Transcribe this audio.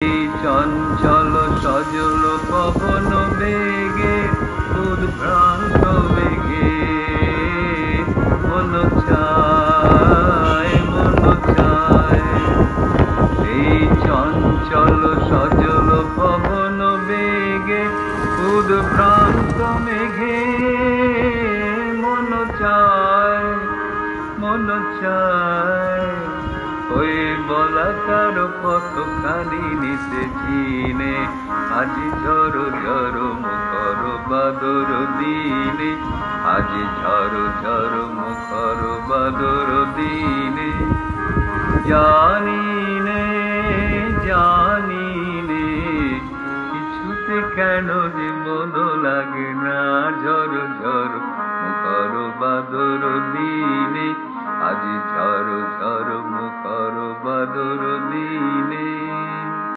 চঞ্চল সজল পবন বেগে উদ্ভ্রান্ত বেগে মন চায় এই চঞ্চল সজল পবন বেগে উদ্ভ্রান্ত মেঘে মন চায় ওই বলাকার কতখানি নিতে চিনে আজি ঝড় ঝড় মুখর বাদর দিনে আজি ঝড় ঝড় মুখর বাদর দিনে জানি নে কিছুতে কেন যে